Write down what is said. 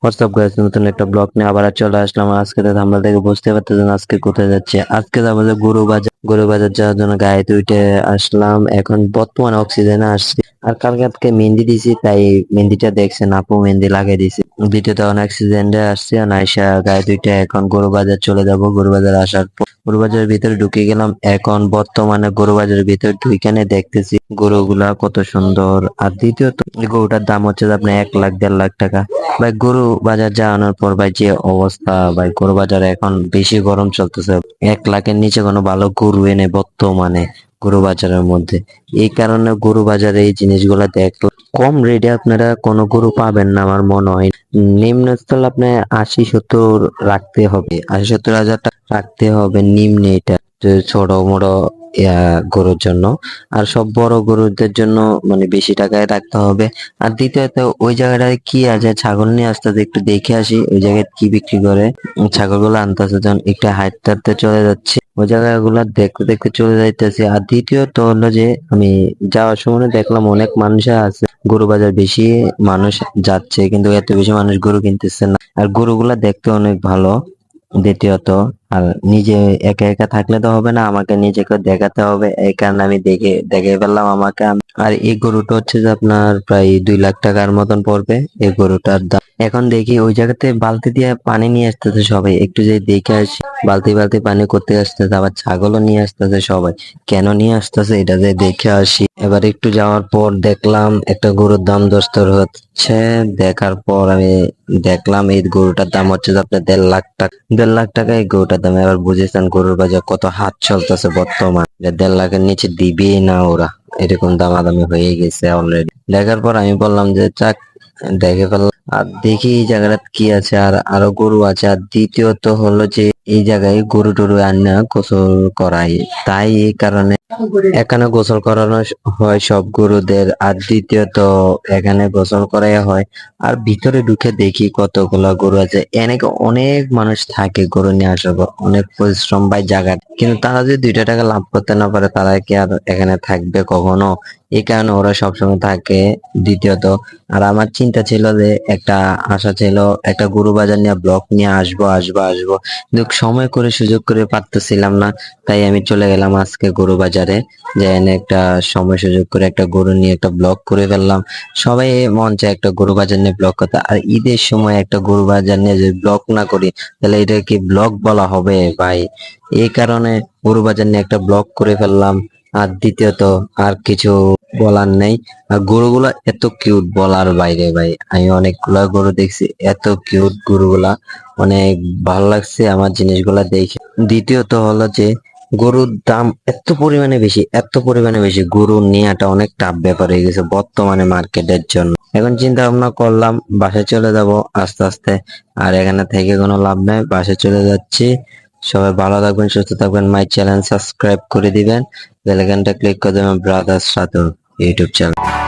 WhatsApp guys, নতুন একটা blog নিয়ে আবার চলে আসলাম। আজকে তো আমরা দেখে বুঝতে পারতেছেন আজকে কোথায় যাচ্ছে। আজকে যাবো যে গরু বাজার যাওয়ার জন্য গাড়িতে উঠে আসলাম। এখন বর্তমানে অক্সিজেনে আসছি। আর কালকে মেহেন্দি দিছি, তাই মেহেন্দিটা দেখছেন আপু মেহেন্দি লাগিয়ে দিছি। দ্বিতীয়ত এখন অক্সিজেন্টে আসছি, আর আইসা গাড়িতে উঠে এখন গরু বাজার চলে যাব। গরু বাজার আসার পর গরু বাজারের ভিতরে ঢুকে গেলাম। এখন বর্তমানে গরু বাজারের ভিতরে ঢুইখানে দেখতেছি গরুগুলা কত সুন্দর। আর দ্বিতীয়ত এই গরুটার দাম হচ্ছে যে আপনার 1 লাখ 1.5 লাখ টাকা। ভাই গরু বাজার যাওয়ানোর পর ভাই যে অবস্থা, ভাই গরু বাজারে এখন বেশি গরম চলতেছে। 1 লাখের নিচে কোনো ভালো গরু এনে বর্তমানে গরু বাজারের মধ্যে। এই কারণে গরু বাজারে এই জিনিসগুলা দেখলে কম রেটে আপনারা কোনো গরু পাবেন না আমার মনে হয়। নিম্নস্থল আপনি 80-70 রাখতে হবে, 80-70 হাজার টাকা রাখতে হবে নিম্নে, এটা যে ছোট মোটো গরুর জন্য। আর সব বড় গরুদের জন্য মানে বেশি টাকায় রাখতে হবে। আর দ্বিতীয়ত ওই জায়গাটায় কি আছে, ছাগল নিয়ে আসতেছে, একটু দেখে আসি ওই জায়গায় কি বিক্রি করে। ছাগলগুলো আনতেছে, যখন একটু হাঁটতে হাঁটতে চলে যাচ্ছে ওই জায়গাগুলো দেখতে দেখতে চলে যাইতেছি। আর দ্বিতীয়ত হলো যে আমি যাওয়ার সময় দেখলাম অনেক মানুষ আছে, গরু বাজার বেশি মানুষ যাচ্ছে, কিন্তু এত বেশি মানুষ গরু কিনতেছে না। আর গরুগুলা দেখতে অনেক ভালো। দ্বিতীয়ত আর নিজে একা একা থাকলে তো হবে না, আমাকে নিজেকে দেখাতে হবে, এই কারণে আমি দেখে দেখে ফেললাম আমাকে। আর এই গরুটা হচ্ছে যে আপনার প্রায় 2 লাখ টাকার মতন পড়বে এই গরুটার দাম। এখন দেখি ওই জায়গাতে বালতি দিয়ে পানি নিয়ে আসতেছে সবাই, একটু যে দেখে আসি। বালতি বালতি পানি করতে আসতেছে, আবার ছাগলও নিয়ে আসতেছে সবাই। কেন নিয়ে আসতেছে এটা যে দেখে আসি। এবার একটু যাওয়ার পর দেখলাম একটা গরুর দাম দস্তর হচ্ছে। দেখার পর আমি দেখলাম এই গরুটার দাম হচ্ছে যে আপনার 1.5 লাখ টাকা। 1.5 লাখ টাকা এই গরুটার দাম। এবার বুঝেছেন গরুর বাজার কত হাট চলতেছে বর্তমান, যে 1.5 লাখের নিচে দিবেই না ওরা, এরকম দামাদামি হয়ে গেছে অলরেডি। দেখার পর আমি বললাম যে চাক, দেখে ফেললাম। আর দেখি এই জায়গাটা কি আছে, আর আরো গরু আছে। আর দ্বিতীয়ত হলো যে এই জায়গায় গরু টরু আনা গোসল করাই, তাই এই কারণে এখানে গোসল করানো হয় সব গরুদের। আর দ্বিতীয়ত এখানে গোসল করাই হয়। আর ভিতরে ঢুকে দেখি কতগুলা গরু আছে, এনেকে অনেক মানুষ থাকে গরু নিয়ে আসার পর, অনেক পরিশ্রম পায় জায়গা। কিন্তু তারা যদি 2 টাকা লাভ করতে না পারে, তারা কি আর এখানে থাকবে কখনো? এই কারণে ওরা সবসময় থাকে। দ্বিতীয়ত আর আমার চিন্তা ছিল যে একটা আশা ছিল একটা গরু বাজার নিয়ে ব্লগ নিয়ে আসবো আসবো আসবো, কিন্তু সময় করে সুযোগ করে পারতেছিলাম না। তাই আমি চলে গেলাম আজকে গরু বাজারে, যে এনে একটা সময় সুযোগ করে একটা গরু নিয়ে একটা ব্লগ করে ফেললাম। সবাই মন চায় একটা গরু বাজার নিয়ে ব্লগ করতে, আর ঈদের সময় একটা গরু বাজার নিয়ে যদি ব্লগ না করি তাহলে এটা কি ব্লগ বলা হবে ভাই? এই কারণে গরু বাজার নিয়ে একটা ব্লগ করে ফেললাম। আর দ্বিতীয়ত আর কিছু বলার নেই। আর গরুগুলা এত কিউট বলার বাইরে ভাই, আমি অনেকগুলা গরু দেখছি, এত কিউট গরুগুলা, অনেক ভালো লাগছে আমার জিনিসগুলা দেখে। দ্বিতীয়ত হলো যে গরুর দাম এত পরিমাণে বেশি, এত পরিমাণে বেশি, গরু নেওয়াটা অনেক টাফ ব্যাপার হয়ে গেছে বর্তমানে মার্কেটের জন্য। এখন চিন্তা ভাবনা করলাম বাসায় চলে যাব আস্তে আস্তে। আর এখানে থেকে কোনো লাভ নাই, বাসায় চলে যাচ্ছি। সবাই ভালো থাকবেন, সুস্থ থাকবেন। মাই চ্যানেল সাবস্ক্রাইব করে দিবেন, বেল আইকনটা ক্লিক করে দেবেন। ব্রাদার্স সাথে ইউটিউব চ্যানেল।